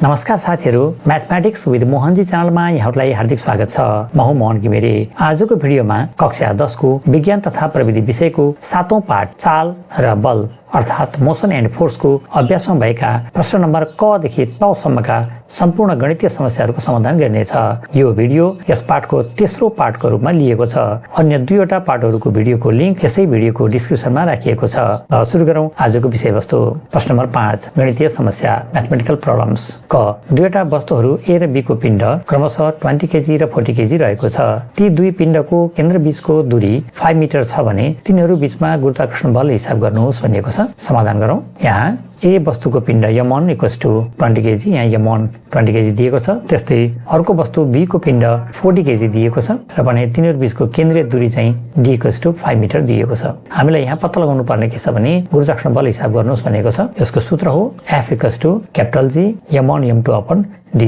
नमस्कार साथीहरू, mathematics with Mohanji च्यानलमा यहाँहरूलाई हार्दिक स्वागत छ। म हुँ मोहन घिमिरे। आजको भिडियोमा कक्षा 10 को विज्ञान तथा प्रविधि विषयको 7औं पाठ चाल र बल अर्थात् मोसन एन्ड फोर्सको अभ्यासमा भएका प्रश्न नम्बर क देखि त सम्मका सम्पूर्ण गणितीय समस्याहरूको समाधान गर्नेछ। यो भिडियो यस पाठको तेस्रो पाठको रूपमा लिएको छ। अन्य दुईवटा पाठहरूको भिडियोको लिङ्क यसै भिडियोको डिस्क्रिप्सनमा राखिएको छ। सुरु गरौँ आजको विषयवस्तु। प्रश्न नम्बर 5 गणितीय समस्या म्याथमेटिकल प्रब्लम्स। क दुईवटा वस्तुहरू ए र बी को पिण्ड क्रमशः 20 केजी र 40 केजी रहेको छ। ती दुई पिण्डको केन्द्र बीचको दूरी 5 मिटर छ भने तिनीहरू बीचमा गुरुत्वाकर्षण बल हिसाब गर्नुहोस् भनिएको छ। समाधान गरौँ। यहाँ ए वस्तुको पिण्ड m1 = 20 केजी, यहाँ m1 20 केजी दिएको छ। त्यस्तै अर्को वस्तु बी को पिण्ड 40 केजी दिएको छ र भने तिनीहरू बीचको केन्द्रीय दूरी चाहिँ d = 5 मिटर दिएको छ। हामीलाई यहाँ पत्ता लगाउनु पर्ने के छ भने गुरुत्वाकर्षण बल हिसाब गर्नुहोस् भनेको छ। यसको सूत्र हो F = G m1 m2 d²।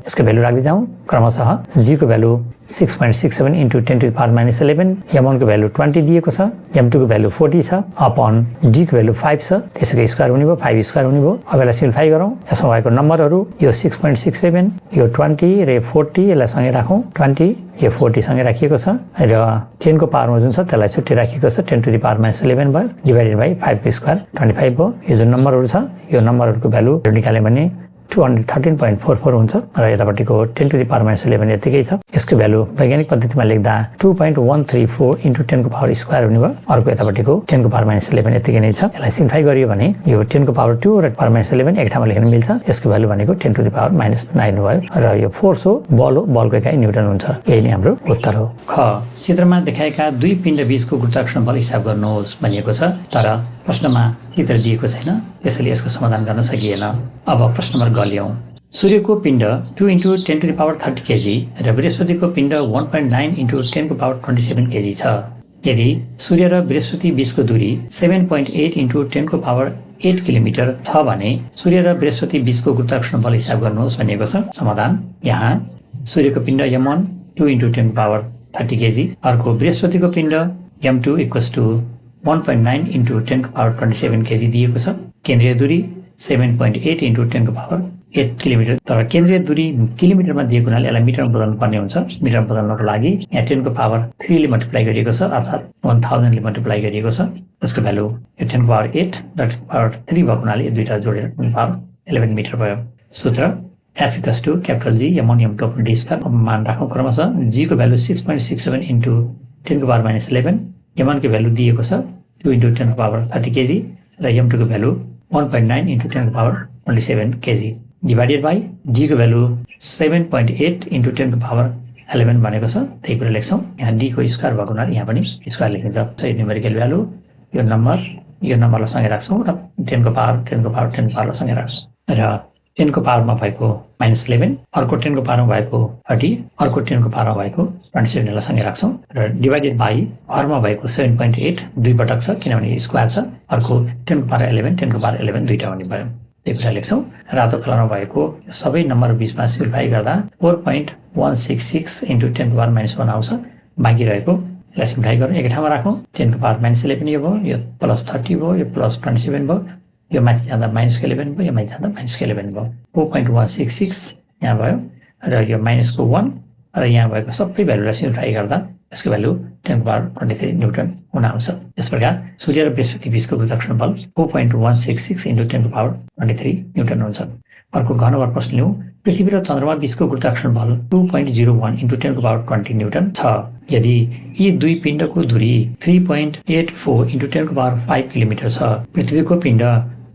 यसको भ्यालु राख्दै जाउँ। क्रमशः g को भ्यालु 6.67 × 10⁻11, m1 को भ्यालु 20 दिएको छ, m2 को भ्यालु 40 छ, अपॉन d को भ्यालु 5 छ। त्यसैको स्क्वायर हुने भयो, 5 स्क्वायर हुने भयो। अब यसलाई सिम्प्लिफाई गरौँ। यसमा भएको नम्बरहरू यो 6.67, यो 20 र 40 यसलाई सँगै राखौँ। 20 यो 40 सँगै राखिएको छ र 10 को पावरमा जुन छ त्यसलाई छुट्टै राखिएको छ। 10⁻11 भयो डिभाइडेड बाइ 5 को स्क्वायर 25 भयो। यो जुन नम्बरहरू छ यो नम्बरहरूको भ्यालु निकाल्यो भने 213.44 हुन्छ र यतापट्टिको 10⁻11 यतिकै छ। यसको भ्यालु वैज्ञानिक पद्धतिमा लेख्दा 2.134 × 10⁻² हुने भयो। अर्को यतापट्टिको 10⁻11 यतिकै नै छ। यसलाई सिम्प्लिफाई गरियो भने यो 10⁻2 र 10⁻11 एक ठाउँमा लेख्न मिल्छ। यसको भ्यालु भनेको 10⁻9 भयो र यो फोर्स हो, बल हो, बलको इकाइ न्युटन हुन्छ। यही नै हाम्रो उत्तर हो। ख चित्रमा देखाएका दुई पिण्ड बीचको गुरुत्वाकर्षण बल हिसाब गर्नुहोस् भनिएको छ, तर प्रश्नमा चित्र दिएको छैन, त्यसैले यसको समाधान गर्न सकिएन। अब प्रश्न नम्बर ग ल्याउँ। सूर्यको पिण्ड 2 × 10⁻30 केजी र बृहस्पतिको पिण्ड 1.9 × 10⁻27 केजी छ। यदि सूर्य र बृहस्पति बीचको दूरी 7.8 × 10⁸ किलोमिटर छ भने सूर्य र बृहस्पति बीचको गुरुत्वाकर्षण बल हिसाब गर्नुहोस् भनिएको छ। समाधान यहाँ सूर्यको पिण्ड m1 2 × 10⁻30 केजी, अर्को बृहस्पतिको पिण्ड m2 = 1.9 × 10⁻27 केजी दिएको छ। केन्द्रीय दूरी 7.8 × 10⁸ किलोमिटर, तर केन्द्रीय दूरी किलोमिटरमा दिएको हुनाले यसलाई मिटरमा बदल्नु पर्ने हुन्छ। मिटरमा बदल्नको लागि यहाँ 10⁻3 ले मल्टिप्लाई गरिएको छ, अर्थात् 1000 ले मल्टिप्लाई गरिएको छ। यसको भ्यालु 10⁻8 र 10⁻3 भएको हुनाले यो दुईटा जोडेर 11 मिटर भयो। सूत्र F = G m1 m2 d²। मान राखौँ। क्रमशः g को भ्यालु 6.67 × 10⁻11, m1 को भ्यालु दिएको छ 2 × 10⁻30 केजी र m2 को value 1.9 × 10⁻27 kg divided by d को भ्यालु 7.8 × 10⁻11 भनेको छ। त्यही कुरा लेख्छौँ। यहाँ d को स्क्वायर भएको हुनाले यहाँ पनि स्क्वायर लेखिन्छ। सही न्युमेरिकल भ्यालु यो नम्बरलाई सँगै राख्छौँ र 10 को पावर सँगै राख्छौँ र 10 को पावरमा भएको -11, अर्को 10 को पावरमा भएको 30, अर्को 10 को पावरमा भएको 27 लाई सँगै राख्छौँ र डिभाइडेड बाइ हरमा भएको 7.8 दुई पटक छ किनभने स्क्वायर छ। अर्को 10 को पावर 11 10 को पावर 11 दुईटा हुने भयो। त्यही कुरा लेख्छौँ। रातो कलरमा भएको सबै नम्बरहरू बीचमा सिम्प्लिफाई गर्दा 4.166 × 10⁻1 आउँछ। बाँकी रहेको यसलाई सिम्प्लिफाई गरौँ। एक ठाउँमा राखौँ। 10 को पावर -11 यो भयो, यो +30 भयो, यो +27 भयो, यो माथि जाँदा -11 भयो, यो माथि जाँदा -11 भयो। 4.166 यहाँ भयो र यो -1 र यहाँ भएको सबै भ्यालुलाई सिम्प्लिफाई गर्दा यसको भ्यालु 10⁻23 न्युटन हुन आउँछ। यस प्रकार सूर्य र बृहस्पति बीचको गुरुत्वाकर्षण बल 4.166 × 10⁻23 न्युटन हुन्छ। अर्को घ नम्बर प्रश्न लिउँ। पृथ्वी र चन्द्रमा बीचको गुरुत्वाकर्षण बल 2.01 × 10⁻20 न्युटन छ। यदि यी दुई पिण्डको दूरी 3.84 × 10⁵ किलोमिटर छ, पृथ्वीको पिण्ड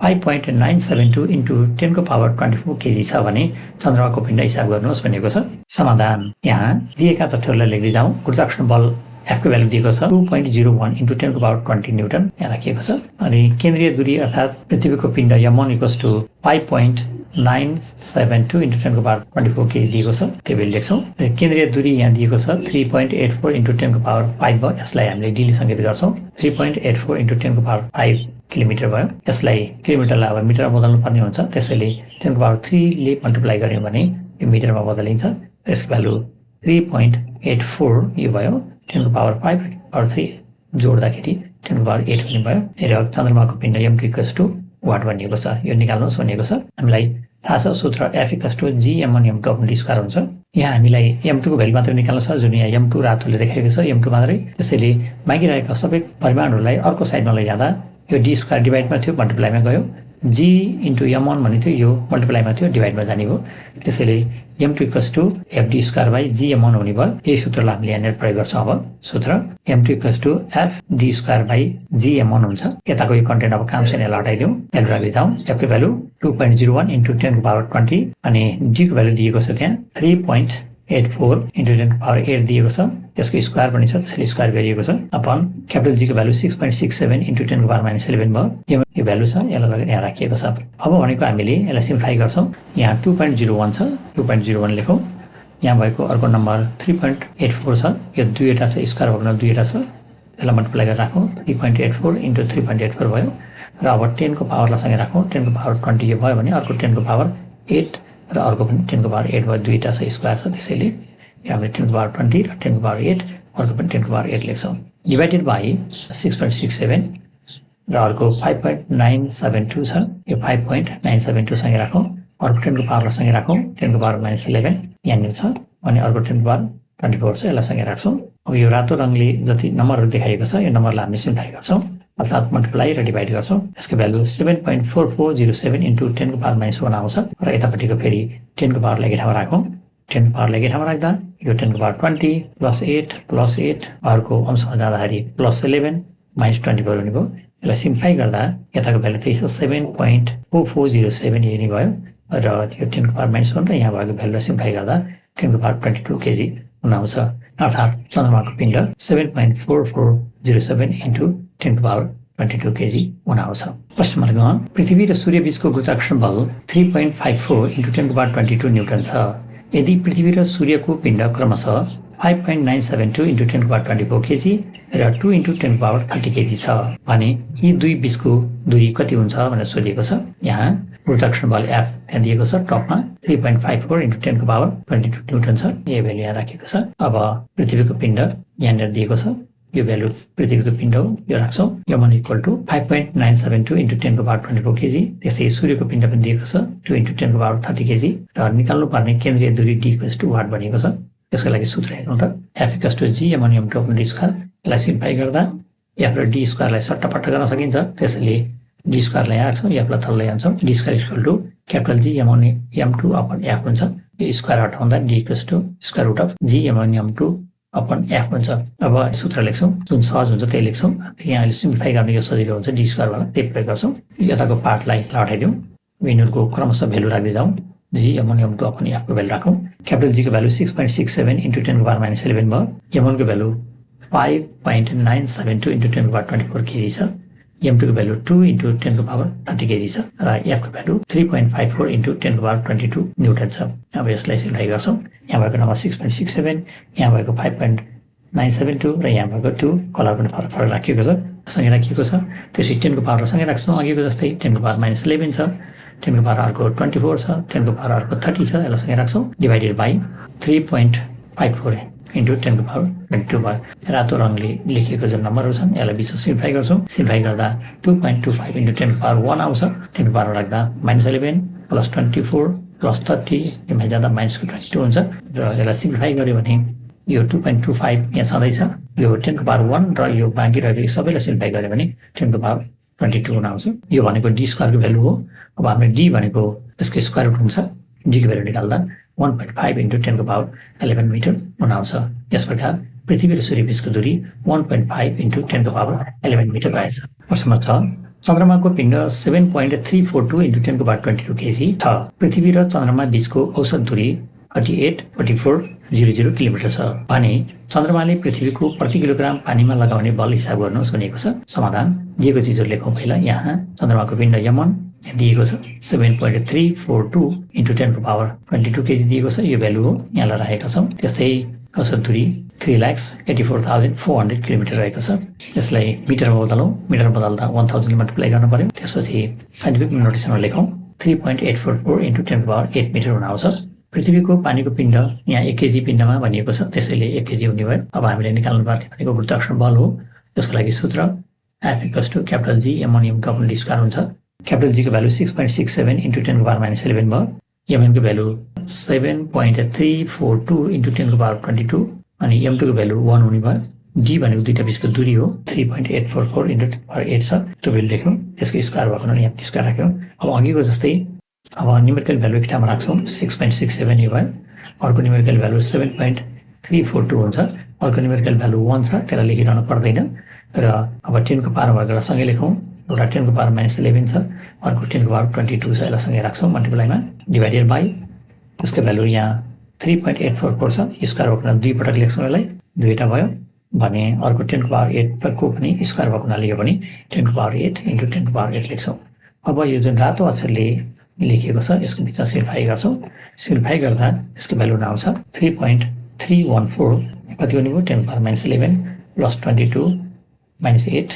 5.972 × 10⁻24 केजी छ भने चन्द्रमाको पिण्ड हिसाब गर्नुहोस् भनिएको छ। समाधान यहाँ दिएका तथ्यहरूलाई लेख्दै जाउँ। गुरुत्वाकर्षण बल F को भ्यालु दिएको छ 2.01 × 10⁻20 न्युटन यहाँ राखिएको छ। अनि केन्द्रीय दूरी अर्थात् पृथ्वीको पिण्ड m1 = 5.972 × 10⁻24 केजी दिएको छ। त्यो भ्यालु लेख्छौँ। र केन्द्रीय दूरी यहाँ दिएको छ 3.84 × 10⁵ भयो। यसलाई हामीले d ले सङ्केत गर्छौँ। 3.84 × 10⁵ किलोमिटर भयो। यसलाई किलोमिटरलाई अब मिटरमा बदल्नु पर्ने हुन्छ। त्यसैले 10⁻3 ले मल्टिप्लाई गर्यो भने यो मिटरमा बदलिन्छ। यसको भ्यालु 3.84 यो भयो। 10⁵3 जोड्दाखेरि 10⁸ हुने भयो र चन्द्रमाको पिण्ड m2 = वाट भनिएको छ। यो निकाल्नुहोस् भनिएको छ। हामीलाई थाहा छ सूत्र F = G m1 m2 upon d square हुन्छ। यहाँ हामीलाई m2 को भ्यालु मात्र निकाल्न छ, जुन यहाँ m2 रातोले देखाएको छ, m2 मात्रै। त्यसैले बाँकी रहेका सबै परिमाणहरूलाई अर्को साइडमा लैजाँदा यो d स्क्वायर डिभाइडमा थियो, मल्टिप्लाइमा गयो। G * m1 भन्ने थियो, यो मल्टिप्लाइमा थियो, डिभाइडमा जाने हो। त्यसैले m2 = fd² G m1 हुने भयो। यही सूत्रलाई हामीले यहाँनिर प्रयोग गर्छौँ। अब सूत्र m2 = fd² G m1 हुन्छ। यताको यो कन्टेन्ट अब काम छैन, यसलाई हटाइदिउँ। भ्यालु राख्दै जाउँ। f को भ्यालु 2.01 × 10⁻20 अनि d को भ्यालु दिएको छ त्यहाँ 3.84 × 10⁸ दिएको छ। यसको स्क्वायर पनि छ, त्यसैले स्क्वायर गरिएको छ। अपन क्यापिटल G को भ्यालु 6.67 × 10⁻11 भयो। यो भ्यालु छ, यसलाई लगेर यहाँ राखिएको छ। अब भनेको हामीले यसलाई सिम्प्लिफाई गर्छौँ। यहाँ 2.01 छ, 2.01 लेखौँ। यहाँ भएको अर्को नम्बर 3.84 छ, यो दुईवटा छ, स्क्वायर भएको दुईवटा छ, यसलाई मल्टिप्लाई गरेर राखौँ। 3.84 × 3.84 भयो। र अब 10 को पावरलाई सँगै राखौँ। 10 को पावर 20 यो भयो भने अर्को 10 को पावर 8 र अर्को पनि 10 को पावर 8 भयो, दुईवटा छ, स्क्वायर छ। त्यसैले हामीले 10 को पावर 20 र 10 को पावर 8, अर्को पनि 10 को पावर 8 लेख्छौँ। डिभाइडेड बाई 6.67 र अर्को 5.972 छ, यो 5.972 सँगै राखौँ। अर्को 10 को पावरलाई सँगै राखौँ। 10 को पावर -11 यहाँनिर छ, अनि अर्को 10 को पावर 24 छ, यसलाई सँगै राख्छौँ। अब यो रातो रङले जति नम्बरहरू देखाएको छ, यो नम्बरलाई हामीले सिम्प्लिफाई गर्छौँ, अर्थात् मल्टिप्लाई र डिभाइड गर्छौँ। यसको भ्यालु 7.4407 × 10 को पावर -1 आउँछ। र यतापट्टिको फेरि 10 को पावरलाई एकै ठाउँमा राखौँ। 10 को पावरलाई एकै ठाउँमा राख्दा यो 10 को पावर 20 + 8 अर्को अंशमा जाँदाखेरि +11 -20 भयो हुने भयो। यसलाई सिम्प्लिफाई गर्दा यताको भ्यालु त्यही छ 7.4407 यही नै भयो। र यो 10 को पावर -1 र यहाँ भएको भ्यालुलाई सिम्प्लिफाई गर्दा 10 को पावर 22 kg हुन आउँछ। अर्थात् चन्द्रमाको पिण्ड 7.4407 × 10 को पावर 22 kg हुन आउँछ। प्रश्न नम्बर 2, पृथ्वी र सूर्य बीचको गुरुत्वाकर्षण बल 3.54 × 10 को पावर 22 न्युटन छ। यदि पृथ्वी र सूर्यको पिण्ड क्रमशः 5.972 × 10 को पावर 24 kg र 2 × 10 को पावर 30 kg छ भने यी दुई बीचको दूरी कति हुन्छ भनेर सोधिएको छ। यहाँ गुरुत्वाकर्षण बल F यहाँ दिएको छ, टपमा 3.54 × 10 को पावर 22 न्युटन छ। यही भ्यालु यहाँ राखेको छ। अब पृथ्वीको पिण्ड यहाँनिर दिएको छ, यो भ्यालु पृथ्वीको पिण्ड हो, यो राख्छौँ। यो मन इक्वल टु 5.972 × 10 को पावर 24 kg। त्यसै सूर्यको पिण्ड पनि दिएको छ 2 × 10 को पावर 30 kg र निकाल्नु पर्ने केन्द्रीय दूरी d = वाट बनेको छ। यसको लागि सूत्र हेर्नु त, F = G m1 m2 upon d square. यसलाई सिम्प्लिफाई गर्दा f र d स्क्वायरलाई सट्टापट्टा गर्न सकिन्छ। त्यसैले d स्क्वायरलाई यहाँ राख्छौँ, f लाई तल ल्याउँछौँ। d square = capital G m1 m2 upon f हुन्छ। यो स्क्वायर हटाउँदा d = G m1 m2 upon f हुन्छ। अब सूत्र लेख्छौँ, जुन सहज हुन्छ त्यही लेख्छौँ। यहाँ सिम्प्लिफाई गर्ने यो सजिलो हुन्छ, d स्क्वायरवाला त्यही प्रयोग गर्छौँ। यताको पार्टलाई हटाइदिउँ, यिनीहरूको क्रमशः भ्यालु राख्दै जाउँ। G m1 m2 upon f को भ्यालु राखौँ। क्यापिटल G को भ्यालु 6.67 × 10 को पावर -11 भयो। m1 को भ्यालु 5.972 × 10 को पावर 24 kg छ। m2 को भ्यालु 2 × 10 को पावर 30 kg छ र f को भ्यालु 3.54 × 10 को पावर 22 न्युटन छ। अब यसलाई सिम्प्लिफाई गर्छौँ। यहाँ भएको नम्बर 6.67, यहाँ भएको 5.972 र यहाँ भएको 2, कलर पनि फरक फरक राखिएको छ, सँगै राखिएको छ। त्यसै 10 को पावर सँगै राख्छौँ, अघिको जस्तै 10 को पावर -11 छ, 10 को पावर अर्को 24 छ, 10 को पावर अर्को 30 छ, यसलाई सँगै राख्छौँ। डिभाइडेड बाई 3.54 × 10 को पावर 22 भयो। रातो रङले लेखिएको जुन नम्बरहरू छन् यसलाई बिचमा सिम्प्लिफाई गर्छौँ। सिम्प्लिफाई गर्दा 2.25 × 10 को पावर 1 आउँछ। 10 को पावर राख्दा -11 + 24 + 30 यसमा जाँदा -22 हुन्छ। र यसलाई सिम्प्लिफाई गर्यो भने यो 2.25 यहाँ छँदैछ, यो 10 को पावर 1 र यो बाँकी रहेको सबैलाई सिम्प्लिफाई गर्यो भने 10 को पावर 22 हुन आउँछ। यो भनेको d स्क्वायरको भ्यालु हो। अब हामीले d भनेको यसको स्क्वायर रुट हुन्छ। d को भ्यालु निकाल्दा 1.5 × 10 को पावर 11 मिटर हुन आउँछ। यस प्रकार पृथ्वी र सूर्य बीचको दूरी 1.5 × 10 को पावर 11 मिटर रहेछ। प्रश्न नम्बर 6, चन्द्रमाको पिण्ड 7.342 × 10 को पावर 22 kg छ। पृथ्वी र चन्द्रमा बीचको औसत दूरी 38.4400 किलोमिटर छ भने चन्द्रमाले पृथ्वीको प्रति किलोग्राम पानीमा लगाउने बल हिसाब गर्नुहोस् भनिएको छ। समाधान दिएको चिजहरू लेखौँ। पहिला यहाँ चन्द्रमाको पिण्ड m1 दिएको छ 7.342 × 10 को पावर 22 kg दिएको छ, यो भ्यालु हो, यहाँलाई राखेका छौँ। त्यस्तै औसत दूरी 3,84,400 किलोमिटर रहेको छ। यसलाई मिटरमा बदलौँ, मिटरमा बदल्दा 1000 मल्टिप्लाई गर्नु पर्यो। त्यसपछि साइन्टिफिक नोटेसनमा लेखौँ 3.844 × 10 को पावर 8 मिटर हुन आउँछ। पृथ्वीको पानीको पिण्ड यहाँ 1 kg पिण्डमा भनिएको छ, त्यसैले 1 kg हुने भयो। अब हामीले निकाल्नु पर्ने भनेको गुरुत्वाकर्षण बल हो। त्यसको लागि सूत्र F = capital G m1 m2 upon d square हुन्छ। क्यापिटल जी को भ्यालु 6.67 इन्टु 10 को पावर माइनस 11 भयो। एमएन को भ्यालु 7.342 इन्टु 10 को पावर 22 अनि एम2 को भ्यालु 1 हुने भयो। डी भनेको दुईटा बीचको दूरी हो 3.844 इन्टु 10 पावर 8 छ। त्यो भ्यालु लेख्यौँ। यसको स्क्वायर भएको हुनाले यहाँ स्क्वायर राख्यौँ। अब अघिको जस्तै अब न्युमेरिकल भ्यालु एक ठाउँमा राख्छौँ 6.67 यो भयो। अर्को न्युमेरिकल भ्यालु 7.342 हुन्छ। अर्को न्युमेरिकल भ्यालु 1 छ, त्यसलाई लेखिरहनु पर्दैन र अब 10 को पावर भएकोलाई सँगै लेखौँ। एउटा 10 को पावर माइनस 11 छ, अर्को 10 को पावर 22 छ, यसलाई सँगै राख्छौँ मल्टिप्लाईमा डिभाइडेड बाई उसको भ्यालु यहाँ 3.844 छ। स्क्वायर भएको दुई पटक लेख्छौँ, यसलाई दुईवटा भयो भने अर्को 10 को पावर 8 को पनि स्क्वायर भएको हुनाले यो पनि 10 को पावर 8 इन्टु 10 को पावर 8 लेख्छौँ। अब यो जुन रातो अक्षरले लेखिएको छ यसको बिचमा सिम्प्लिफाई गर्छौँ। सिम्प्लिफाई गर्दा यसको भ्यालु आउँछ 3.314 कति हुने भयो 10 को पावर माइनस 11 प्लस 22 माइनस 8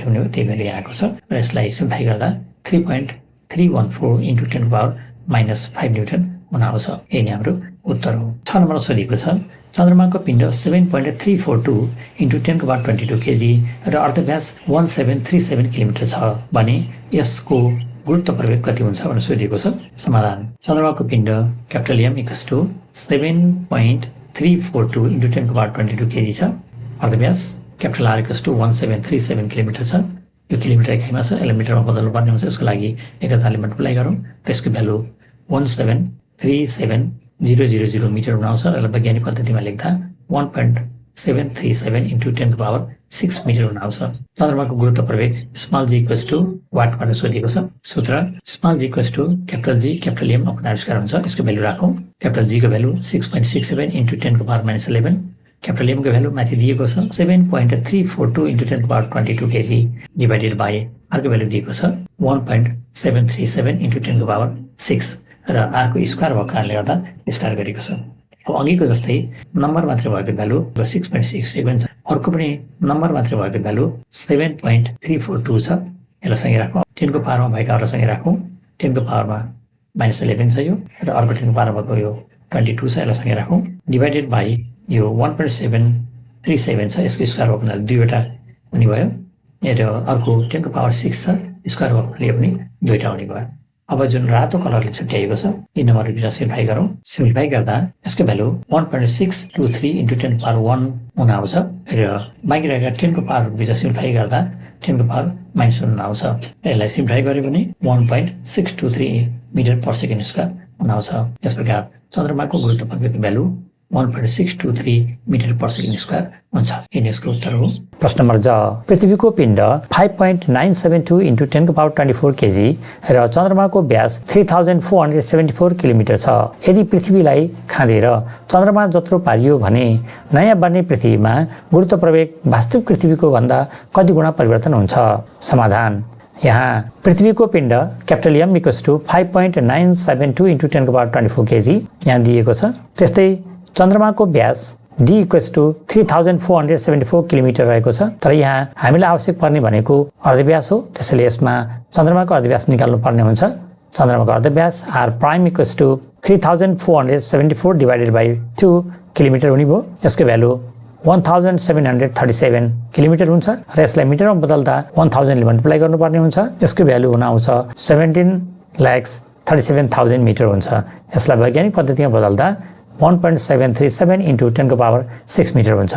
हुने हो, त्यही भएर आएको छ र यसलाई सिम्प्लिफाई गर्दा 3.314 इन्टु 10 को पावर माइनस 5 न्युटन हुन आउँछ। यही नै हाम्रो उत्तर हो। 6 नम्बरमा सोधिएको छ चन्द्रमाको पिण्ड 7.342 इन्टु 10 को पावर 22 केजी र अर्धव्यास 1737 किलोमिटर छ भने यसको गुरुत्व प्रवेग कति हुन्छ भनेर सोधिएको छ। समाधान चन्द्रमाको पिण्ड capital M equals to 7.342 into 10 को पावर 22 केजी छ। अर्धव्यास capital R equals to 1737 kilometre छ। यो किलोमिटर इकाइमा छ, यसलाई मिटरमा बदल्नु पर्ने हुन्छ। यसको लागि 1000ले मल्टिप्लाई गरौँ र यसको भ्यालु 1737000 मिटर हुन आउँछ। र वैज्ञानिक पद्धतिमा लेख्दा 1.737 इन्टु 10 को पावर 6 मिटर हुन आउँछ। चन्द्रमाको गुरुत्व प्रवेग स्मल जी इक्वल्स टु वाटबाट सोधिएको छ। सूत्र small g equals to capital G capital M upon आविष्कार हुन्छ। यसको भ्यालु राखौँ। क्यापिटल जी को भ्यालु 6.67 इन्टु 10 को पावर माइनस 11, क्यापिटल एम को भ्यालु माथि दिएको छ 7.342 इन्टु 10 को पावर 22 केजी डिभाइडेड बाई आरको भ्यालु दिएको छ 1.737 इन्टु 10 को पावर 6 र आरको स्क्वायर भएको कारणले गर्दा स्क्वायर गरेको छ। अब अघिको जस्तै नम्बर मात्र भएको भ्यालु 6.67 छ, अर्को पनि नम्बर मात्र भएको भ्यालु 7.342 छ। यसलाई सँगै राखौँ। 10 को पावरमा भएकाहरूलाई सँगै राखौँ। 10 को पावरमा माइनस 11 छ यो र अर्को 10 को पावर भएको यो 22 छ, यसलाई सँगै राखौँ। डिभाइडेड बाई यो 1.737 छ, यसको स्क्वायर भएको हुनाले दुईवटा हुने भयो र अर्को 10 को पावर 6 छ, स्क्वायर भएको हुनाले पनि दुईवटा हुने भयो। अब जुन रातो कलरले छुट्याएको छ यी नम्बरहरू बिना सिम्प्लिफाई गरौँ। सिम्प्लिफाई गर्दा यसको भ्यालु 1.623 इन्टु 10 को पावर 1 हुन आउँछ र बाँकी रहेका 10 को पावर बिना सिम्प्लिफाई गर्दा 10 को पावर माइनस 1 हुन आउँछ। यसलाई सिम्प्लिफाई गरे भने 1.623 मिटर पर सेकेन्ड स्क्वायर हुन आउँछ। यस प्रकार चन्द्रमाको गुरुत्व प्रवेगको value 1.623 metre per second square हुन्छ। यही यसको उत्तर हो। प्रश्न नम्बर ज पृथ्वीको पिण्ड 5.972 इन्टु 10 को पावर 24 केजी र चन्द्रमाको व्यास 3474 किलोमिटर छ। यदि पृथ्वीलाई खाँदेर चन्द्रमा जत्रो पारियो भने नयाँ बन्ने पृथ्वीमा गुरुत्व प्रवेग वास्तविक पृथ्वीको भन्दा कति गुणा परिवर्तन हुन्छ? समाधान यहाँ पृथ्वीको पिण्ड capital M equals to 5.972 into 10 को पावर 24 केजी यहाँ दिएको छ। त्यस्तै चन्द्रमाको व्यास डी इक्वल्स टु 3474 किलोमिटर रहेको छ। तर यहाँ हामीलाई आवश्यक पर्ने भनेको अर्धव्यास हो, त्यसैले यसमा चन्द्रमाको अर्धव्यास निकाल्नु पर्ने हुन्छ। चन्द्रमाको अर्धव्यास R prime equals to 3474 divided by 2 kilometre हुने भयो। यसको भ्यालु 1737 किलोमिटर हुन्छ र यसलाई मिटरमा बदल्दा 1000 ले मल्टिप्लाई गर्नुपर्ने हुन्छ। यसको भ्यालु हुन आउँछ 17,37,000 मिटर हुन्छ। यसलाई वैज्ञानिक पद्धतिमा बदल्दा 1.737 इन्टु 10 को पावर 6 मिटर हुन्छ।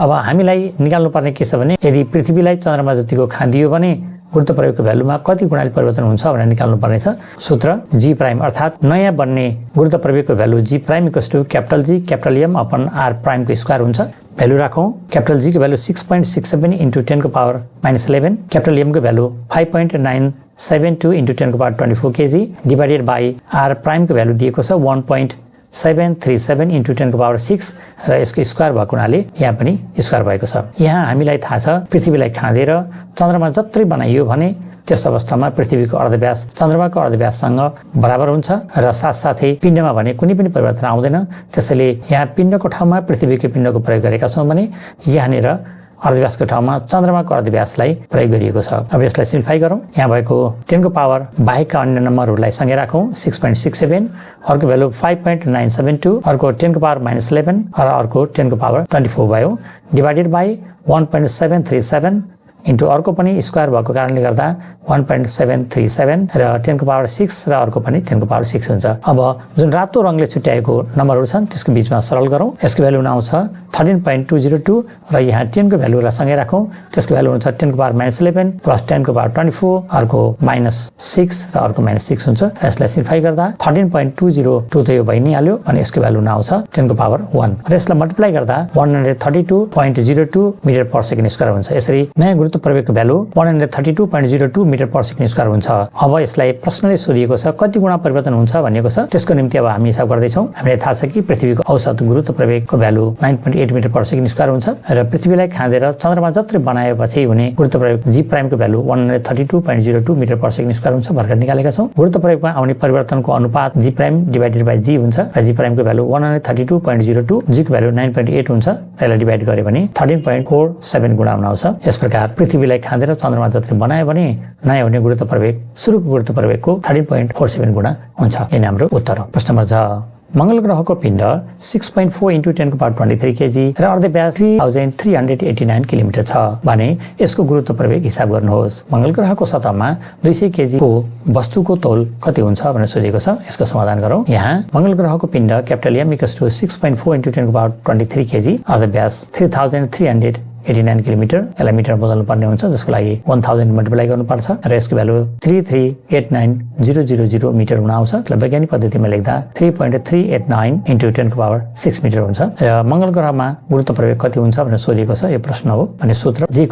अब हामीलाई निकाल्नु पर्ने के छ भने यदि पृथ्वीलाई चन्द्रमा जतिको खाँदियो भने गुरुत्व प्रवेगको भ्यालुमा कति गुणाले परिवर्तन हुन्छ भनेर निकाल्नु पर्नेछ। सूत्र जी प्राइम अर्थात् नयाँ बन्ने गुरुत्व प्रवेगको value G prime equals to capital G capital M upon R प्राइमको स्क्वायर हुन्छ। भ्यालु राखौँ। क्यापिटल जी को भ्यालु 6.67 इन्टु 10 को पावर माइनस 11, क्यापिटल एम को भ्यालु 5.972 इन्टु 10 को power 24 KG divided by R प्राइमको भ्यालु दिएको छ 1.737 इन्टु 10 को पावर 6 र यसको स्क्वायर भएको हुनाले यहाँ पनि स्क्वायर भएको छ। यहाँ हामीलाई थाहा छ पृथ्वीलाई खाँदेर चन्द्रमा जत्रै बनाइयो भने त्यस अवस्थामा पृथ्वीको अर्धव्यास चन्द्रमाको अर्धव्याससँग बराबर हुन्छ र साथसाथै पिण्डमा भने कुनै पनि परिवर्तन आउँदैन। त्यसैले यहाँ पिण्डको ठाउँमा पृथ्वीको पिण्डको प्रयोग गरेका छौँ भने यहाँनिर अर्धव्यासको ठाउँमा चन्द्रमाको अर्धव्यासलाई प्रयोग गरिएको छ। अब यसलाई सिम्प्लिफाई गरौँ। यहाँ भएको 10 को पावर बाहेकका अन्य नम्बरहरूलाई सँगै राखौँ। 6.67, अर्को भ्यालु 5.972, अर्को 10 को पावर माइनस 11 र अर्को 10 को पावर 24 भयो डिभाइडेड बाई 1.737 इन्टु अर्को पनि स्क्वायर भएको कारणले गर्दा 1.737 र 10 को पावर 6 र अर्को पनि 10 को पावर 6 हुन्छ। अब जुन रातो रङले छुट्याएको नम्बरहरू छन् त्यसको बीचमा सरल गरौँ। यसको भ्यालु आउँछ 13.202 र यहाँ 10 को भ्यालुलाई सँगै राखौँ। त्यसको भ्यालु हुन्छ 10 को पावर -11 प्लस 10 को पावर 24 अर्को -6 र अर्को -6 हुन्छ। यसलाई सिम्प्लिफाई गर्दा 13.202 त यो भइ नै हाल्यो अनि यसको भ्यालु आउँछ 10 को पावर 1 र यसलाई मल्टिप्लाई गर्दा 132.02 मिटर पर सेकेन्ड स्क्वायर हुन्छ। यसरी नयाँ गुरुत्व प्रवेगको value 132.02 metre per second square हुन्छ। अब यसलाई प्रश्नले सोधिएको छ कति गुणा परिवर्तन हुन्छ भनिएको छ। त्यसको निम्ति अब हामी हिसाब गर्दै छौँ। हामीलाई थाहा छ कि पृथ्वीको औसत गुरुत्व प्रवेगको value 9.8 metre per second square हुन्छ र पृथ्वीलाई खाँदेर चन्द्रमा जत्रै बनाएपछि हुने गुरुत्व प्रवेग जी प्राइमको value 132.02 metre per second square हुन्छ। भर्खर निकालेका छौँ। गुरुत्व प्रवेगमा आउने परिवर्तनको अनुपात G prime divided by G हुन्छ र जी प्राइमको भ्यालु 132.02 जी को भ्यालु 9.8 हुन्छ र यसलाई डिभाइड गरे भने 13.47 गुणा आउँछ। यस प्रकार पृथ्वीलाई खाँदेर चन्द्रमा जत्रै बनायो भने नयाँ हुने गुरुत्व प्रवेग सुरुको गुरुत्व प्रवेगको 13.47 गुणा हुन्छ। यही हाम्रो उत्तर हो। प्रश्न नम्बर 6 मंगल ग्रहको पिण्ड 6.4 × 10 को पावर 23 केजी र अर्धव्यास 3389 किलोमिटर छ भने यसको गुरुत्व प्रवेग हिसाब गर्नुहोस्। मंगल ग्रहको सतहमा 200 केजी को वस्तुको तौल कति हुन्छ भनेर सोधेको छ। यसको समाधान गरौँ। यहाँ मंगल ग्रहको पिण्ड क्यापिटल M = 6.4 × 10 को पावर 23 केजी अर्धव्यास 3389 किलोमिटर। यसलाई मिटर बदल्नु पर्ने हुन्छ जसको लागि 1000 मल्टिप्लाई गर्नुपर्छ र यसको भ्यालु 3389000 मिटर हुन आउँछ। त्यसलाई वैज्ञानिक पद्धतिमा लेख्दा 3.389 × 10 को पावर 6 मिटर हुन्छ। र मंगल ग्रहमा गुरुत्व प्रवेग कति हुन्छ भनेर सोधिएको छ। यो प्रश्न हो। अनि सूत्र G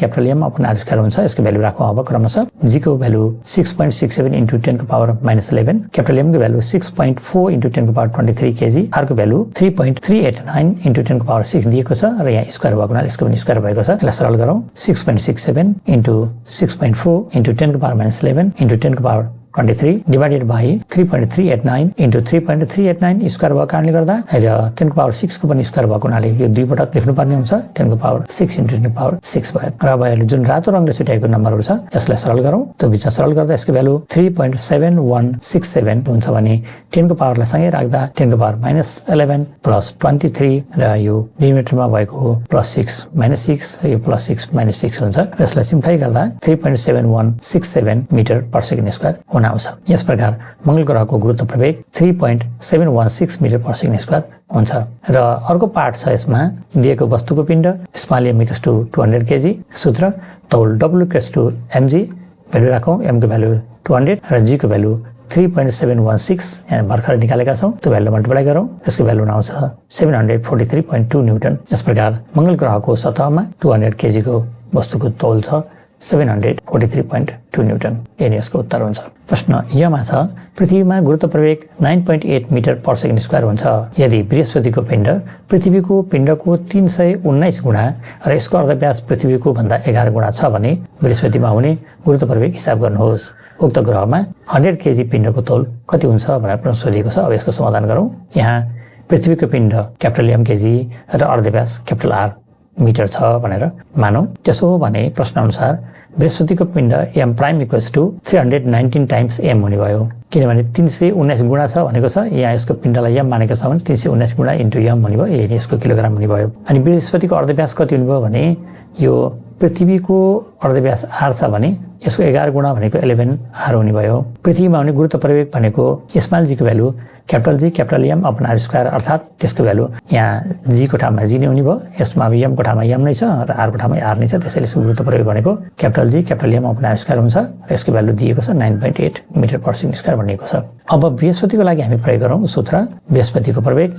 कैपिटल M अपन आविष्कार हुन्छ। यसको भ्यालु राखौँ अब क्रमशः। G को भ्यालु 6.67 × 10 को पावर -11, क्यापिटल M को भ्यालु 6.4 × 10 को पावर 23 केजी, R को भ्यालु 3.389 × 10 को पावर 6 दिएको छ र यहाँ स्क्वायर भएको हुनाले यसको पनि स्क्वायर भएको छ। यसलाई सरल गरौँ। 6.67 × 6.4 × 10 को पावर -11 × 10 को पावर 23 डिवाइडेड बाई 3.389 × 3.389 स्क्वायर भएको कारणले गर्दा र 10 को पावर 6 को पनि स्क्वायर भएको हुनाले यो दुई पटक लेख्नु पर्ने हुन्छ। 10 को पावर 6 × 10 को पावर 6 भयो। र अब अहिले जुन रातो रङले छुट्याएको नम्बरहरू छ यसलाई सरल गरौँ। त्यो बिचमा सरल गर्दा यसको भ्यालु 3.7167 हुन्छ भने 10 को पावरलाई सँगै राख्दा 10 को पावर -11 प्लस 23 र यो मिलिमिटरमा भएको +6 -6 यो +6 -6 हुन्छ। यसलाई सिम्प्लिफाई गर्दा 3.7167 मिटर पर सेकेन्ड स्क्वायर आउँछ। यस प्रकार मंगल ग्रहको गुरुत्व प्रवेग 3.716 मिटर पर सेकेन्ड स्क्वायर हुन्छ। र अर्को पार्ट छ यसमा दिएको वस्तुको पिण्ड स्मल m = 200 केजी। सूत्र तौल W = mg। भ्यालु राखौँ। m को भ्यालु 200 र g को भ्यालु 3.716 यहाँ भर्खर निकालेका छौँ। त्यो भ्यालु मल्टिप्लाई गरौँ। यसको भ्यालु आउँछ 743.2 न्युटन। यस प्रकार मंगल ग्रहको सतहमा 200 केजी को वस्तुको तौल छ 743.2 न्युटन। यही यसको उत्तर हुन्छ। प्रश्न यमा छ पृथ्वीमा गुरुत्व प्रवेग 9.8 मिटर पर सेकेन्ड स्क्वायर हुन्छ यदि बृहस्पतिको पिण्ड पृथ्वीको पिण्डको 319 गुणा र यसको अर्धव्यास पृथ्वीको भन्दा 11 गुणा छ भने बृहस्पतिमा हुने गुरुत्व प्रवेग हिसाब गर्नुहोस्। उक्त ग्रहमा 100 केजी पिण्डको तौल कति हुन्छ भनेर प्रश्न सोधिएको छ। अब यसको समाधान गरौँ। यहाँ पृथ्वीको पिण्ड क्यापिटल M केजी र अर्धव्यास क्यापिटल R मिटर छ भनेर मानौँ। त्यसो हो भने प्रश्न अनुसार बृहस्पतिको पिण्ड M प्राइम = 319 टाइम्स M हुने भयो। किनभने 319 गुणा छ भनेको छ। यहाँ यसको पिण्डलाई M मानेको छ भने 319 गुणा × M हुने भयो। यही यसको किलोग्राम हुने भयो। अनि बृहस्पतिको अर्धव्यास कति हुने भयो भने यो पृथ्वीको अर्धव्यास R छ भने यसको 11 गुणा भनेको 11 R हुने भयो। पृथ्वीमा हुने गुरुत्व प्रवेग भनेको स्मल g को value capital G capital M upon R square अर्थात् त्यसको भ्यालु यहाँ G को ठाउँमा G नै हुने भयो। यसमा अब M को ठाउँमा M नै छ र R को ठाउँमा R नै छ। त्यसैले यसको गुरुत्व प्रवेग भनेको capital G capital M upon R square हुन्छ र यसको भ्यालु दिएको छ 9.8 मिटर पर सेकेन्ड स्क्वायर भनिएको छ। अब बृहस्पतिको लागि हामी प्रयोग गरौँ सूत्र बृहस्पतिको प्रवेग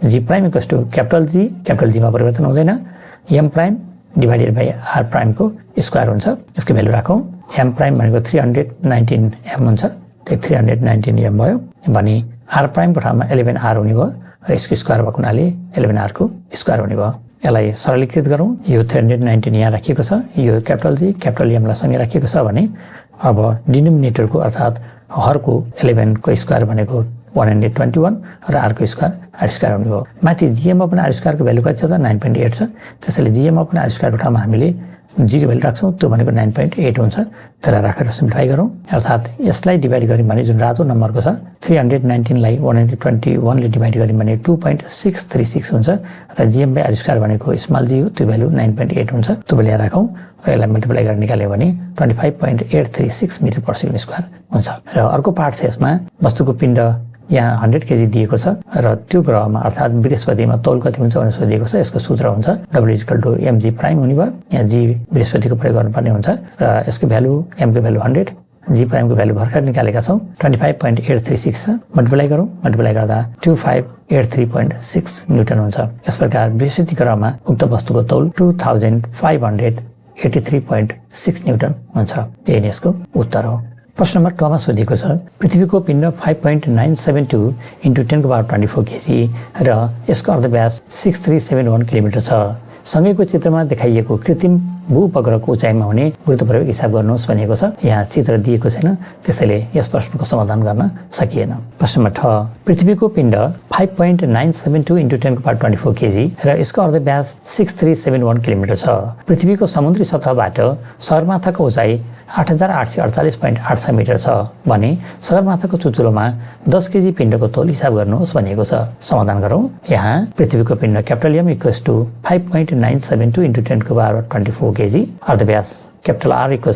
G prime = capital G capital G मा परिवर्तन हुँदैन M prime divided by R prime को स्क्वायर हुन्छ। यसको भ्यालु राखौँ। M प्राइम भनेको 319 M हुन्छ। त्यो 319 M भयो भने R प्राइम को ठाउँमा 11 R हुने भयो र यसको स्क्वायर भएको हुनाले 11 R को स्क्वायर हुने भयो। यसलाई सरलीकृत गरौँ। यो 319 यहाँ राखिएको छ। यो क्यापिटल G क्यापिटल M लाई सँगै राखिएको छ भने अब डिनोमिनेटरको अर्थात् हरको 11 को स्क्वायर भनेको 121 र R को स्क्वायर R स्क्वायर हुने भयो। माथि GM अपन R स्क्वायर को भ्यालु कति छ त 9.8 छ। त्यसैले GM अपन R स्क्वायर को ठाउँमा हामीले जी को भ्यालु राख्छौँ त्यो भनेको 9.8 हुन्छ। त्यसलाई राखेर सिम्प्लिफाई गरौँ अर्थात् यसलाई डिभाइड गर्यौँ भने जुन रातो नम्बरको छ 319 लाई 121 ले डिभाइड गर्यौँ भने 2.636 हुन्छ र GM/r² भनेको स्मल जी हो त्यो भ्यालु 9.8 हुन्छ। त्यो भ्यालु यहाँ राखौँ र यसलाई मल्टिप्लाई गरेर निकाल्यो भने 25.836 मिटर पर सेकेन्ड स्क्वायर हुन्छ। र अर्को पार्ट छ यसमा वस्तुको पिण्ड यहाँ 100 केजी दिएको छ र त्यो ग्रहमा अर्थात् बृहस्पतिमा तौल कति हुन्छ भनेर सोधिएको छ। यसको सूत्र हुन्छ W=mg' हुने भयो। यहाँ g बृहस्पतिको प्रयोग गर्नुपर्ने हुन्छ र यसको भ्यालु m को भ्यालु 100 g' को भ्यालु भर्खर निकालेका छौँ 25.836 छ। मल्टिप्लाई गरौँ मल्टिप्लाई गर्दा 2583.6 न्युटन हुन्छ। यस प्रकार बृहस्पति ग्रहमा उक्त वस्तुको तौल 2583.6 न्युटन हुन्छ। यही नै यसको उत्तर हो। प्रश्न नम्बर 2 मा सोधिएको छ पृथ्वीको पिण्ड 5.972 × 10⁻24 केजी र यसको अर्धव्यास 6371 किलोमिटर छ। सँगैको चित्रमा देखाइएको कृत्रिम भूउपग्रहको उचाइमा हुने गुरुत्व प्रवेग हिसाब गर्नुहोस् भनिएको छ। यहाँ चित्र दिएको छैन त्यसैले यस प्रश्नको समाधान गर्न सकिएन। प्रश्न नम्बर 6 पृथ्वीको पिण्ड 5.972 × 10⁻24 केजी र यसको अर्धव्यास 6371 किलोमिटर छ। पृथ्वीको समुद्री सतहबाट सगरमाथाको उचाइ 8848.86 मिटर छ भने सगरमाथाको चुचुरोमा 10 केजी पिण्डको तौल हिसाब गर्नुहोस् भनिएको छ। समाधान गरौँ। यहाँ पृथ्वीको पिण्ड क्यापिटल M = 5.972 × 10⁻24 केजी, अर्धव्यास क्यापिटल R =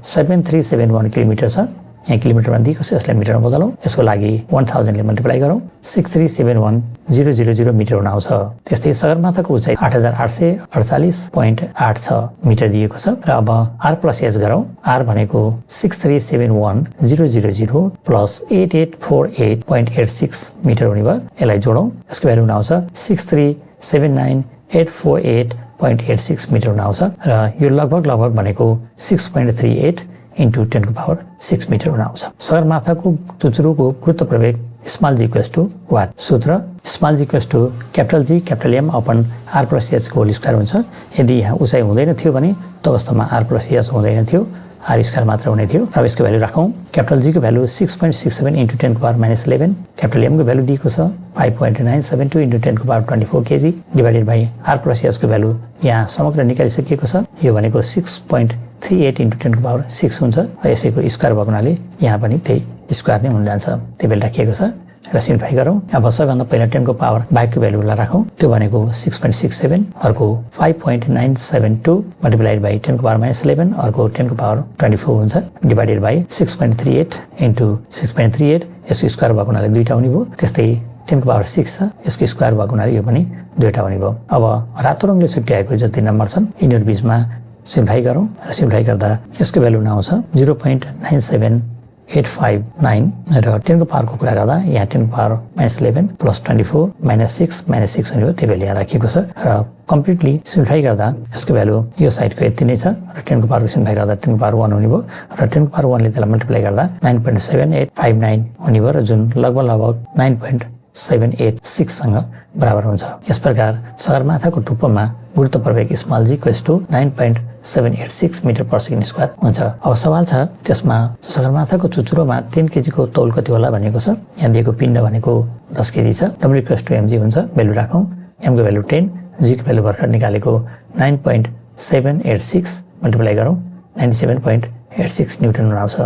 7371 किलोमिटर छ। यहाँ किलोमिटरमा दिएको छ यसलाई मिटरमा बदलौँ। यसको लागि 1000 ले मल्टिप्लाई गरौँ 6371000 मिटर हुन आउँछ। त्यस्तै सगरमाथाको उचाइ 8848.86 मिटर दिएको छ र अब R + S गरौँ। R भनेको 6371000 प्लस 8848.86 मिटर हुने भयो। यसलाई जोडौँ यसको भ्यालु हुन आउँछ 6379848.86 मिटर हुन आउँछ र यो लगभग भनेको 6.38 × 10⁻6 मिटर हुन आउँछ। सगरमाथाको चुचुरोको गुरुत्व प्रवेग स्मल जी = वाट। सूत्र स्मल जी = capital G capital M upon R + S को होल स्क्वायर हुन्छ। यदि यहाँ उचाइ हुँदैन थियो भने त्यो अवस्थामा R + S हुँदैन थियो R² मात्र हुने थियो। र यसको भ्यालु राखौँ। क्यापिटल G को भ्यालु 6.67 × 10⁻11, क्यापिटल M को भ्यालु दिएको छ 5.972 × 10⁻24 kg divided by R + S को भ्यालु यहाँ समग्र निकालिसकिएको छ। यो भनेको 6.38 × 10⁻6 हुन्छ र यसैको स्क्वायर भएको हुनाले यहाँ पनि त्यही स्क्वायर नै हुन जान्छ। त्यो बेला राखिएको छ र सिम्प्लिफाई गरौँ। अब सबभन्दा पहिला 10⁻5 बाइकको भ्यालुलाई राखौँ। त्यो भनेको 6.67 अर्को 5.972 मल्टिप्लाइड बाइ 10⁻11 अर्को 10⁻24 हुन्छ डिभाइडेड बाइ 6.38 × 6.38 यसको स्क्वायर भएको हुनाले दुईटा हुने भयो। त्यस्तै 10⁻6 छ यसको स्क्वायर भएको हुनाले यो पनि दुईटा हुने भयो। अब रातो रङले छुट्याएको जति नम्बर छन् यिनीहरू बीचमा सिम्प्लिफाई गरौँ र सिम्प्लिफाई गर्दा यसको भ्यालु हुन आउँछ 0.97859 र 10⁻को कुरा गर्दा यहाँ 10⁻11 प्लस 24 -6 हुने भयो। त्यो भ्यालु यहाँ राखिएको छ र कम्प्लिटली सिम्प्लिफाई गर्दा यसको भ्यालु यो साइडको यति नै छ र 10⁻को सिम्प्लिफाई गर्दा 10⁻1 हुने भयो र 10⁻1 ले त्यसलाई मल्टिप्लाई गर्दा 9.7859 हुने भयो र जुन लगभग 9.786 सँग बराबर हुन्छ। यस प्रकार सगरमाथाको टुप्पोमा गुरुत्व प्रवेग स्मल जी = 9.786 मिटर पर सेकेन्ड स्क्वायर हुन्छ। अब सवाल छ त्यसमा सगरमाथाको चुचुरोमा 10 केजी को तौल कति होला भनेको छ। यहाँ दिएको पिण्ड भनेको 10 केजी छ। W = mg हुन्छ। भ्यालु राखौँ। m को भ्यालु 10 g को भ्यालु भर्खर निकालेको 9.786 मल्टिप्लाई गरौँ 97.86 न्युटन हुन आउँछ।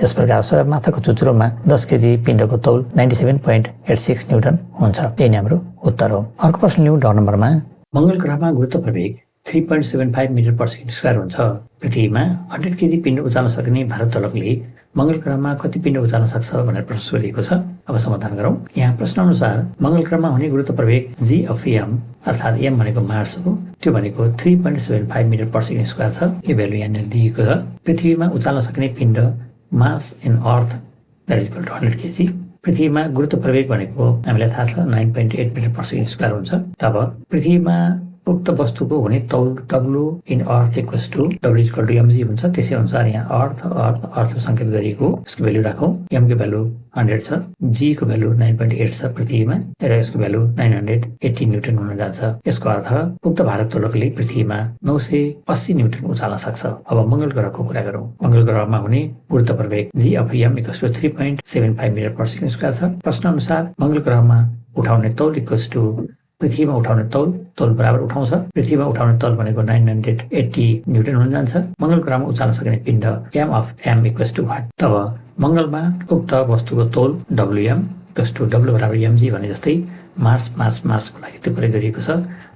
यस प्रकार सगरमाथाको चुचुरोमा 10 केजी पिण्डको तौल 97.86 न्युटन हुन्छ। यही नै हाम्रो उत्तर हो। अर्को प्रश्न लिउँ 10 नम्बरमा। मंगल ग्रहमा गुरुत्व प्रवेग 3.75 मिटर पर सेकेन्ड स्क्वायर हुन्छ। पृथ्वीमा 100 केजी पिण्ड उचाल्न सक्ने भारोत्तोलकले मंगल ग्रहमा कति पिण्ड उचाल्न सक्छ भनेर प्रश्न सोधिएको छ। अब समाधान गरौँ। यहाँ प्रश्न अनुसार मंगल ग्रहमा हुने गुरुत्व प्रवेग G(m) अर्थात् m भनेको मार्स हो त्यो भनेको 3.75 मिटर पर सेकेन्ड स्क्वायर छ। यो भ्यालु यहाँ दिएको छ। पृथ्वीमा उचाल्न सक्ने पिण्ड मास इन अर्थ = 100 केजी। पृथ्वीमा गुरुत्व प्रवेग भनेको हामीलाई थाहा छ 9.8 मिटर पर सेकेन्ड स्क्वायर हुन्छ। तब पृथ्वीमा उक्त वस्तुको हुने तौल W इन अर्थ = W=mg हुन्छ। त्यसै अनुसार यहाँ अर्थ संकेत गरिएको यसको भ्यालु राखौँ। m को भ्यालु 100 छ, g को भ्यालु 9.8 छ पृथ्वीमा र यसको भ्यालु 980 न्युटन हुन जान्छ। यसको अर्थ उक्त भारोत्तोलकले पृथ्वीमा 980 न्युटन उचाल्न सक्छ। अब मंगल ग्रहको कुरा गरौँ। मंगल ग्रहमा हुने गुरुत्व प्रवेग G(m) = 3.75 metre per second square छ। प्रश्न अनुसार मंगल ग्रहमा उठाउने तौल = पृथ्वीमा उठाउने तौल बराबर उठाउँछ। पृथ्वीमा उठाउने तौल भनेको 980 न्युटन हुन जान्छ। मङ्गल ग्रहमा उचाल्न सक्ने पिण्ड m इक्वल्स टु वाट। तब मङ्गलमा उक्त वस्तुको तौल wm इक्वल्स टु w बराबर mg भने जस्तै मार्सको लागि त्यो प्रयोग गरिएको छ।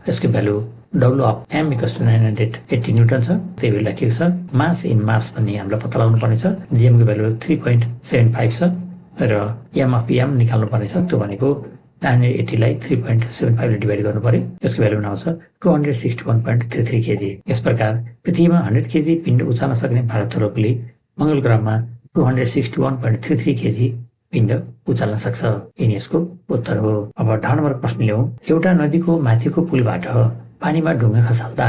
यसको value w of m equals to 980 newton छ। त्यही भएर लेखिएको छ। मास इन मार्स भन्ने हामीलाई पत्ता लगाउनु पर्ने छ। gm को भ्यालु 3.75 छ र m अफ m निकाल्नु पर्ने छ। त्यो भनेको 980 लाई 3.75 ले डिभाइड गर्नु पर्यो। यसको भ्यालु आउँछ 261.33 केजी। यस प्रकार पृथ्वीमा 100 केजी पिण्ड उचाल्न सक्ने भारतले मङ्गल ग्रहमा 261.33 केजी पिण्ड उचाल्न सक्छ। यिनी यसको उत्तर हो। अब 18 नम्बर प्रश्न ल्याउँ। एउटा नदीको माथिको पुलबाट पानीमा ढुङ्गा खसाल्दा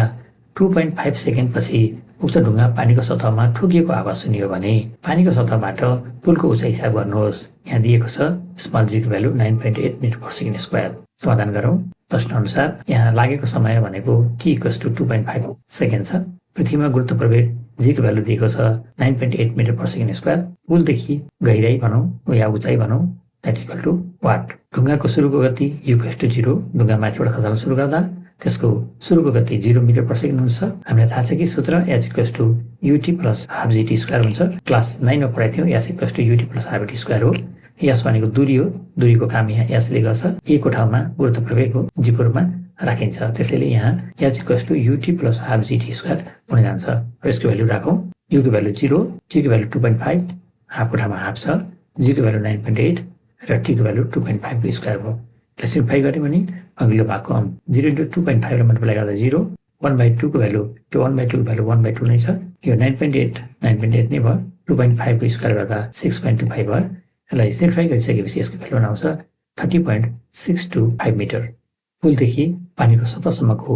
2.5 सेकेन्ड पछि उक्त ढुङ्गा पानीको सतहमा ठोकिएको आवाज सुनियो भने पानीको सतहबाट पुलको उचाइ हिसाब गर्नुहोस्। यहाँ दिएको छ स्मल जी को value 9.8 metre per second square. समाधान गरौँ। प्रश्न अनुसार यहाँ लागेको समय भनेको t इक्वल्स टु 2.5 सेकेन्ड छ। पृथ्वीमा गुरुत्व प्रवेग जी को भ्यालु दिएको छ 9.8 मिटर पर सेकेन्ड स्क्वायर। पुलदेखि गहिराई भनौँ या उचाइ भनौँ द्याट इक्वल टु वाट। ढुङ्गाको सुरुको गति u इक्वल्स टु 0। ढुङ्गा माथिबाट खसाल्न सुरु गर्दा त्यसको सुरुको गति 0 मिटर पर सेकेन्ड हुन्छ। हामीलाई थाहा छ कि सूत्र h equals to ut plus half gt square हुन्छ। क्लास 9 मा पढाएको थियौँ। s equals to ut plus half gt square हो। s भनेको दूरी हो। दूरीको काम यहाँ s ले गर्छ। a को ठाउँमा गुरुत्व प्रवेग हो g को रूपमा राखिन्छ। त्यसैले यहाँ h equals to ut plus half gt square हुन जान्छ। र यसको भ्यालु राखौँ। u को भ्यालु 0, t को भ्यालु 2.5, हाफको ठाउँमा हाफ छ, g को भ्यालु 9.8 र t को भ्यालु 2.5 को स्क्वायर हो। सिम्प्लिफाई गऱ्यो भने अघिल्लो भागको 0 इन्टु 2.5 ले मल्टिप्लाई गर्दा 0, 1/2 को भ्यालु त्यो 1/2 को भ्यालु 1/2 नै छ। यो 9.8 नै भयो। 2.5 को स्क्वायर गर्दा 6.25 भयो। यसलाई सिम्प्लिफाई गरिसकेपछि यसको भ्यालु आउँछ 30.625 मिटर। पुलदेखि पानीको सतहसम्मको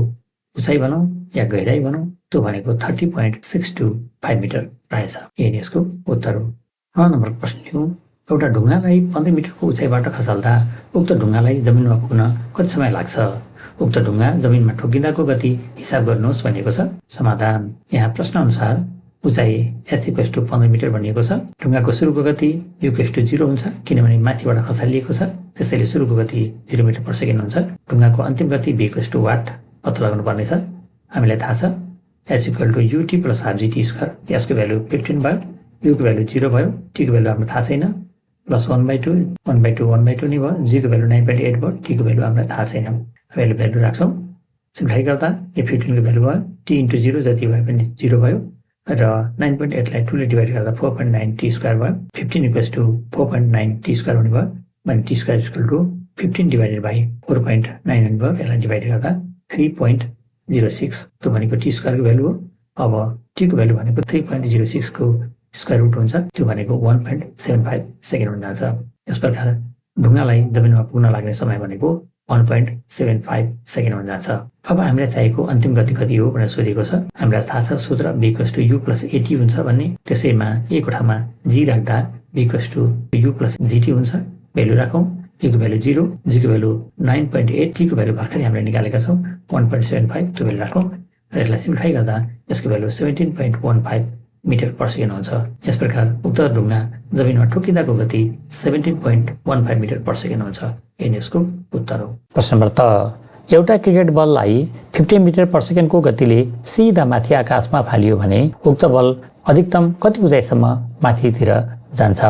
उचाइ भनौँ या गहिराई भनौँ त्यो भनेको 30.625 मिटर रहेछ। यही यसको उत्तर हो। 9 नम्बर प्रश्न लिउँ। एउटा ढुङ्गालाई 15 मिटरको उचाइबाट खसाल्दा उक्त ढुङ्गालाई जमिनमा पुग्न कति समय लाग्छ? उक्त ढुङ्गा जमिनमा ठोकिँदाको गति हिसाब गर्नुहोस् भनिएको छ। समाधान। यहाँ प्रश्न अनुसार उचाइ h इक्वल्स टु 15 मिटर भनिएको छ। ढुङ्गाको सुरुको गति u इक्वल्स टु 0 हुन्छ किनभने माथिबाट खसालिएको छ। त्यसैले सुरुको गति 0 मिटर पर सेकेन्ड हुन्छ। ढुङ्गाको अन्तिम गति v इक्वल्स टु वाट पत्ता लगाउनु पर्नेछ। हामीलाई थाहा छ h equal to ut plus half gt square. यसको भ्यालु 15 भयो। u को भ्यालु 0 भयो। t को भ्यालु हाम्रो थाहा छैन। प्लस 1/2 नै भयो। g को भ्यालु 9.8 भयो। t को भ्यालु हामीलाई थाहा छैन। भ्यालु राख्छौँ। सिम्प्लिफाई गर्दा यो 15 को भ्यालु भयो। t इन्टु 0 जति भए पनि 0 भयो र 9.8 लाई 2 ले डिभाइड गर्दा 4.9 t स्क्वायर भयो। 15 इक्वल्स टु 4.9 t स्क्वायर हुने भयो। भने t square equal to 15 divided by 4.9 हुने भयो। यसलाई डिभाइड गर्दा 3.06 त्यो भनेको t स्क्वायरको भ्यालु हो। अब t को भ्यालु भनेको 3.06 को स्क्वायर रुट हुन्छ। त्यो भनेको 1.75 सेकेन्ड हुन जान्छ। यस प्रकार ढुङ्गालाई जमिनमा पुग्न लाग्ने समय भनेको 1.75 सेकेन्ड हुन जान्छ। अब हामीलाई चाहिएको अन्तिम गति कति हो भनेर सोधेको छ। हामीलाई थाहा छ सूत्र v equals to u plus at हुन्छ भन्ने। त्यसैमा a को ठाउँमा g राख्दा v equals to u plus gt हुन्छ। भ्यालु राखौँ। a को भ्यालु 0, g को भ्यालु 9.8, t को भ्यालु भर्खरै हामीले निकालेका छौँ 1.75 त्यो भ्यालु राखौँ। र यसलाई सिम्प्लिफाई गर्दा यसको भ्यालु 17.15 मिटर पर सेकेन्ड हुन्छ। यस प्रकार उक्त ढुङ्गा जमिनमा ठोकिँदाको गति 17.15 मिटर पर सेकेन्ड हुन्छ। यही यसको उत्तर हो। प्रश्न नम्बर त एउटा क्रिकेट बललाई 15 मिटर पर सेकेन्डको गतिले सिधा माथि आकाशमा फालियो भने उक्त बल अधिकतम कति उचाइसम्म माथितिर जान्छ?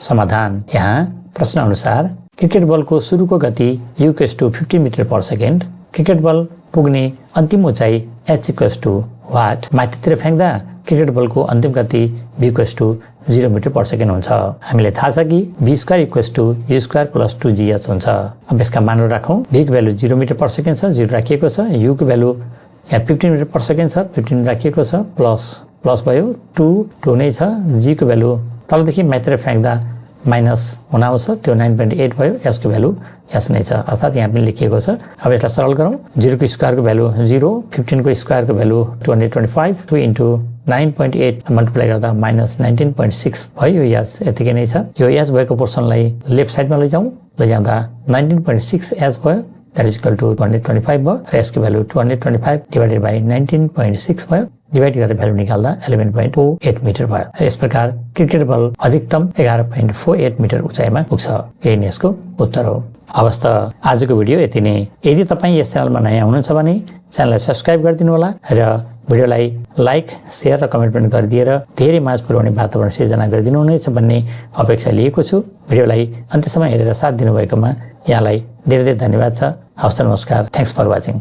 समाधान। यहाँ प्रश्न अनुसार क्रिकेट बलको सुरुको गति u equals to 15 metre per second. Cricket ball पुग्ने अन्तिम उचाइ h इक्वल्स टु वाट। माथितिर फ्याँक्दा क्रिकेट बलको अन्तिम गति v equals to 0 metre per second हुन्छ। हामीलाई थाहा छ कि v square equals to u square plus 2gh हुन्छ। अब यसका मान राखौँ। v को भ्यालु 0 मिटर पर सेकेन्ड छ, 0 राखिएको छ। u को भ्यालु यहाँ 15 मिटर पर सेकेन्ड छ, 15 राखिएको छ। प्लस भयो 2 नै छ। g को भ्यालु तलदेखि माथितिर फ्याँक्दा माइनस हुन आउँछ। त्यो 9.8 भयो। यसको भ्यालु यस नै छ। अर्थात् यहाँ पनि लेखिएको छ। अब यसलाई सरल गरौँ। 0 को स्क्वायरको भ्यालु 0, 15 को स्क्वायरको भ्यालु 225, 2 इन्टु 9.8 मल्टिप्लाई गर्दा माइनस 19.6 भयो। यो यस यतिकै नै छ। यो यस भएको पोर्सनलाई लेफ्ट साइडमा लैजाउँ। लैजाँदा 19.6 एच भयो। द्याट इज इक्वल टु 225 भयो र यसको भ्यालु 225 डिभाइडेड बाई 19.6 भयो। डिभाइड गरेर भ्यालु निकाल्दा 11.48 मिटर भयो। यस प्रकार क्रिकेट बल अधिकतम 11.48 मिटर उचाइमा पुग्छ। यही नै यसको उत्तर हो। हवस् त आजको भिडियो यति नै। यदि तपाईँ यस च्यानलमा नयाँ हुनुहुन्छ भने च्यानललाई सब्स्क्राइब गरिदिनु होला र भिडियोलाई लाइक, सेयर र कमेन्ट पनि गरिदिएर धेरै माझ पुर्याउने वातावरण सिर्जना गरिदिनु हुनेछ भन्ने अपेक्षा लिएको छु। भिडियोलाई अन्त्यसम्म हेरेर साथ दिनुभएकोमा यहाँलाई धेरै धेरै धन्यवाद छ। हवस् त नमस्कार। Thanks for watching.